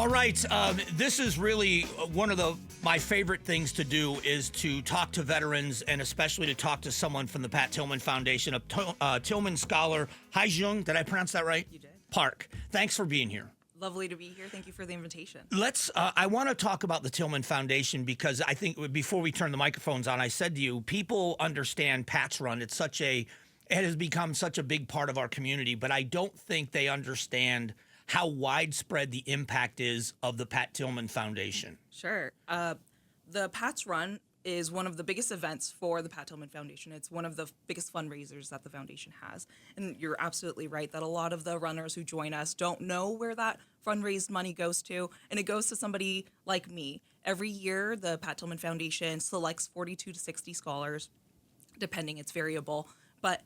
All right, this is really one of my favorite things to do is to talk to veterans and especially to talk to someone from the Pat Tillman Foundation of Tillman Scholar Hyejung. Did I pronounce that right? You did. Park. Thanks for being here. Lovely to be here. Thank you for the invitation. I want to talk about the Tillman Foundation because I think before we turn the microphones on, I said to you, people understand Pat's Run. It has become such a big part of our community, but I don't think they understand how widespread the impact is of the Pat Tillman Foundation. Sure. The Pat's Run is one of the biggest events for the Pat Tillman Foundation. It's one of the biggest fundraisers that the foundation has. And you're absolutely right that a lot of the runners who join us don't know where that fundraised money goes to, and it goes to somebody like me. Every year, the Pat Tillman Foundation selects 42 to 60 scholars, depending, it's variable. But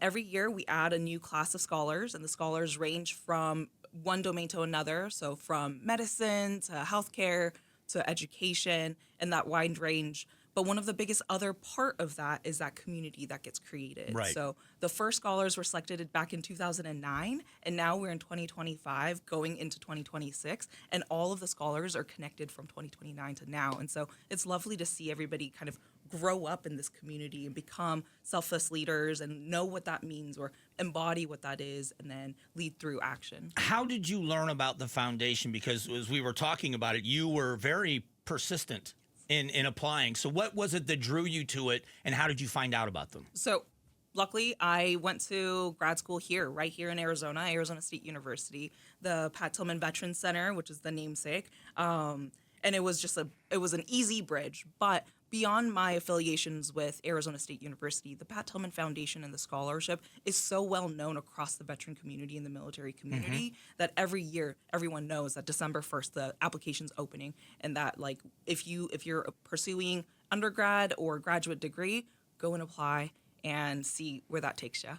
every year, we add a new class of scholars, and the scholars range from one domain to another, so from medicine to healthcare to education and that wide range. But one of the biggest other part of that is that community that gets created. Right. So the first scholars were selected back in 2009, and now we're in 2025 going into 2026, and all of the scholars are connected from 2029 to now. And so it's lovely to see everybody kind of grow up in this community and become selfless leaders and know what that means or embody what that is and then lead through action. How did you learn about the foundation? Because as we were talking about it, you were very persistent in applying. So what was it that drew you to it, and how did you find out about them? So luckily, I went to grad school right here in Arizona State University, the Pat Tillman Veterans Center, which is the namesake. And it was an easy bridge. But beyond my affiliations with Arizona State University, the Pat Tillman Foundation and the scholarship is so well known across the veteran community and the military community that every year everyone knows that December 1st the application's opening, and that like if you're pursuing undergrad or graduate degree, go and apply and see where that takes you.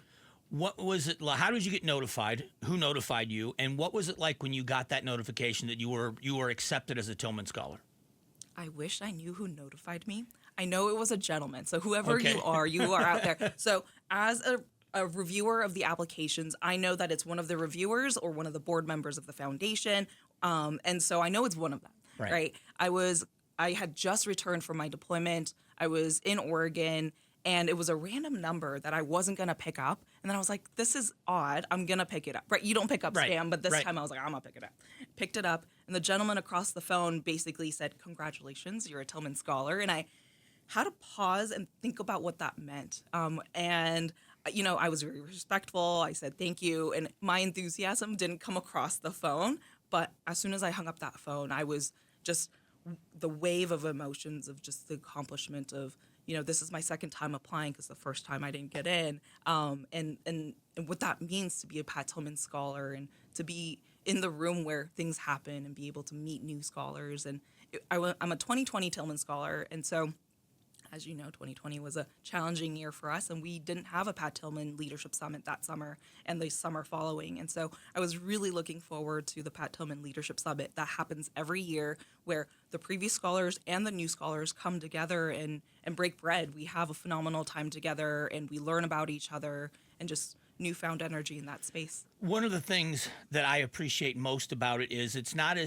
What was it? How did you get notified? Who notified you? And what was it like when you got that notification that you were accepted as a Tillman Scholar? I wish I knew who notified me. I know it was a gentleman. So whoever Okay. you are out there. So as a reviewer of the applications, I know that it's one of the reviewers or one of the board members of the foundation. And so I know it's one of them, right? I had just returned from my deployment. I was in Oregon, and it was a random number that I wasn't going to pick up. And then I was like, this is odd. I'm going to pick it up. Right? You don't pick up spam, but this time I was like, I'm going to pick it up. Picked it up, and the gentleman across the phone basically said, congratulations, you're a Tillman Scholar. And I had to pause and think about what that meant. And, I was very respectful. I said, thank you. And my enthusiasm didn't come across the phone. But as soon as I hung up that phone, I was just the wave of emotions of just the accomplishment of, this is my second time applying because the first time I didn't get in, and what that means to be a Pat Tillman Scholar and to be in the room where things happen and be able to meet new scholars. And I'm a 2020 Tillman Scholar, and so as you know, 2020 was a challenging year for us, and we didn't have a Pat Tillman Leadership Summit that summer and the summer following. And so I was really looking forward to the Pat Tillman Leadership Summit that happens every year, where the previous scholars and the new scholars come together and break bread. We have a phenomenal time together, and we learn about each other and just newfound energy in that space. One of the things that I appreciate most about it is it's not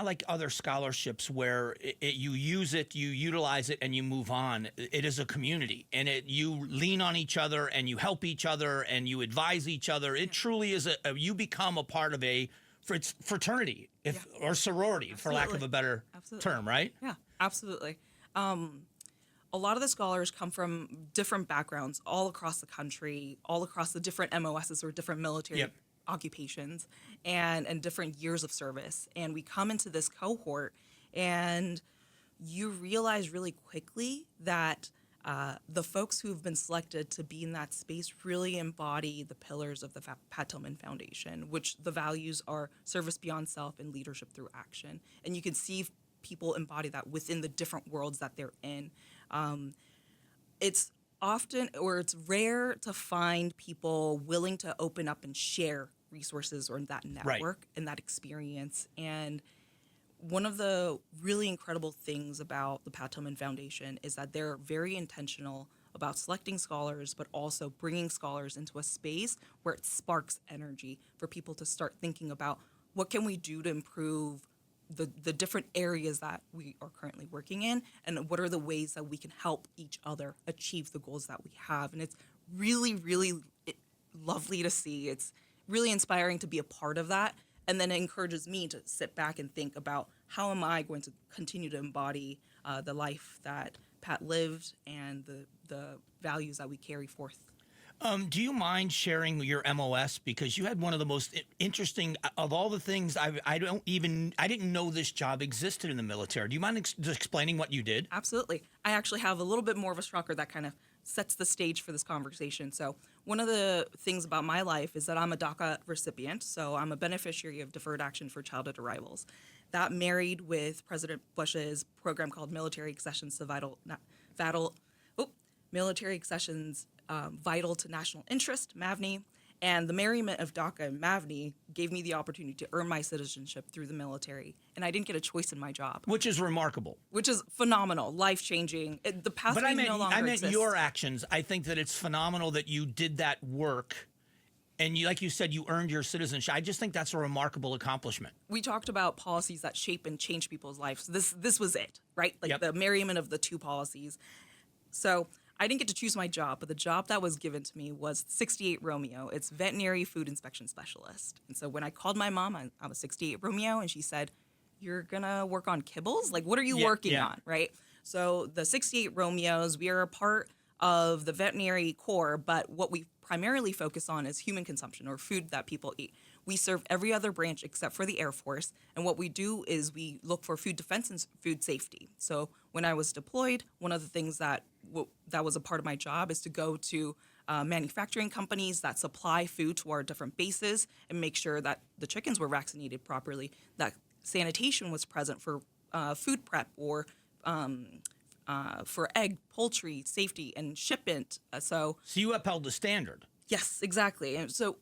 like other scholarships where you use it, you utilize it, and you move on. It is a community, and you lean on each other, and you help each other, and you advise each other. It truly is you become a part of a fraternity, or sorority, for lack of a better term, right? Yeah, absolutely. A lot of the scholars come from different backgrounds all across the country, all across the different MOSs or different military occupations and different years of service. And we come into this cohort, and you realize really quickly that the folks who have been selected to be in that space really embody the pillars of the Pat Tillman Foundation, which the values are service beyond self and leadership through action. And you can see people embody that within the different worlds that they're in. It's rare to find people willing to open up and share resources or that network and that experience. And one of the really incredible things about the Pat Tillman Foundation is that they're very intentional about selecting scholars, but also bringing scholars into a space where it sparks energy for people to start thinking about what can we do to improve the different areas that we are currently working in, and what are the ways that we can help each other achieve the goals that we have. And it's really, really lovely to see. It's really inspiring to be a part of that. And then it encourages me to sit back and think about how am I going to continue to embody the life that Pat lived and the values that we carry forth. Do you mind sharing your MOS? Because you had one of the most interesting of all the things. I didn't know this job existed in the military. Do you mind just explaining what you did? Absolutely. I actually have a little bit more of a shocker that kind of sets the stage for this conversation. So one of the things about my life is that I'm a DACA recipient. So I'm a beneficiary of Deferred Action for Childhood Arrivals. That married with President Bush's program called Military Accessions to Military Accessions Vital to National Interest, MAVNI, and the marryment of DACA and MAVNI gave me the opportunity to earn my citizenship through the military, and I didn't get a choice in my job. Which is remarkable. Which is phenomenal, life-changing. The pathway no longer exists. I meant your actions. I think that it's phenomenal that you did that work, and you, like you said, you earned your citizenship. I just think that's a remarkable accomplishment. We talked about policies that shape and change people's lives. This was it, right? Like the marryment of the two policies. So I didn't get to choose my job, but the job that was given to me was 68 Romeo. It's veterinary food inspection specialist. And so when I called my mom, I was 68 Romeo, and she said, "You're going to work on kibbles? Like, what are you working on?" Right? So the 68 Romeos, we are a part of the veterinary corps, but what we primarily focus on is human consumption or food that people eat. We serve every other branch except for the Air Force, and what we do is we look for food defense and food safety. So when I was deployed, one of the things that was a part of my job is to go to manufacturing companies that supply food to our different bases and make sure that the chickens were vaccinated properly, that sanitation was present for food prep or for egg, poultry, safety, and shipment. So you upheld the standard. Yes, exactly. And so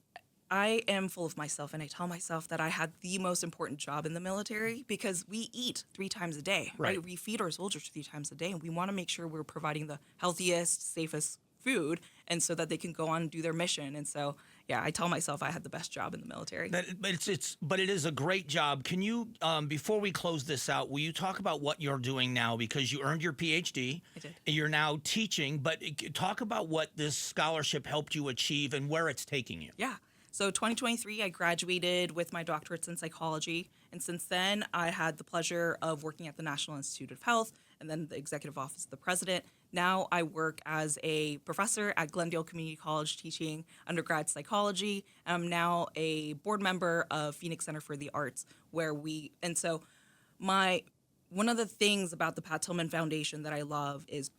I am full of myself, and I tell myself that I had the most important job in the military because we eat 3 times a day, right? We feed our soldiers 3 times a day, and we want to make sure we're providing the healthiest, safest food, and so that they can go on and do their mission. And so, yeah, I tell myself I had the best job in the military. But it is a great job. Can you, before we close this out, will you talk about what you're doing now? Because you earned your PhD. I did. You're now teaching, but talk about what this scholarship helped you achieve and where it's taking you. Yeah. So 2023, I graduated with my doctorates in psychology, and since then, I had the pleasure of working at the National Institute of Health and then the Executive Office of the President. Now I work as a professor at Glendale Community College teaching undergrad psychology. I'm now a board member of Phoenix Center for the Arts, one of the things about the Pat Tillman Foundation that I love is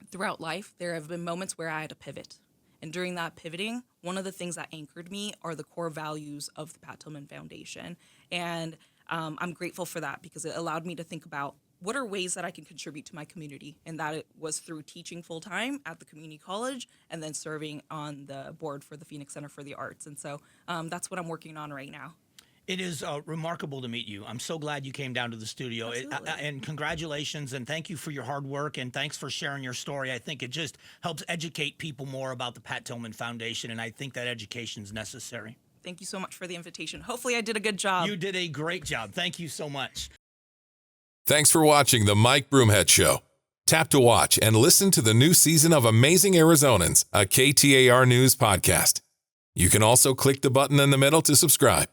throughout life, there have been moments where I had to pivot. And during that pivoting, one of the things that anchored me are the core values of the Pat Tillman Foundation. And I'm grateful for that because it allowed me to think about what are ways that I can contribute to my community. And that it was through teaching full-time at the community college and then serving on the board for the Phoenix Center for the Arts. And so that's what I'm working on right now. It is remarkable to meet you. I'm so glad you came down to the studio. And congratulations, and thank you for your hard work, and thanks for sharing your story. I think it just helps educate people more about the Pat Tillman Foundation, and I think that education is necessary. Thank you so much for the invitation. Hopefully I did a good job. You did a great job. Thank you so much. Thanks for watching The Mike Broomhead Show. Tap to watch and listen to the new season of Amazing Arizonans, a KTAR News podcast. You can also click the button in the middle to subscribe.